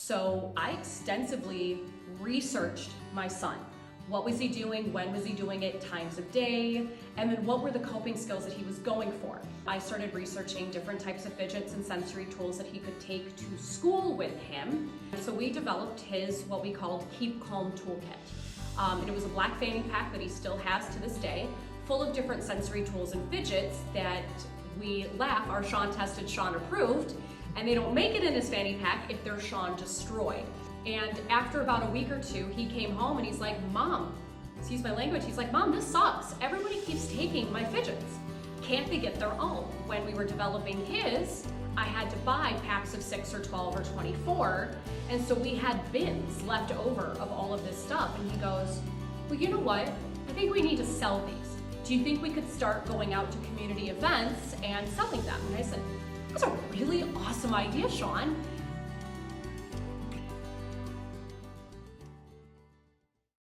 So I extensively researched my son. What was he doing? When was he doing it? Times of day? And then what were the coping skills that he was going for? I started researching different types of fidgets and sensory tools that he could take to school with him. So we developed his, what we called Keep Calm Toolkit. And it was a black fanny pack that he still has to this day, full of different sensory tools and fidgets that we laugh are Sean tested, Sean approved, and they don't make it in his fanny pack if they're Sean destroyed. And after about a week or two, he came home and he's like, Mom, excuse my language, he's like, Mom, this sucks. Everybody keeps taking my fidgets. Can't they get their own? When we were developing his, I had to buy packs of 6 or 12 or 24. And so we had bins left over of all of this stuff. And he goes, well, you know what? I think we need to sell these. Do you think we could start going out to community events and selling them? And I said, that's a really awesome idea, Sean.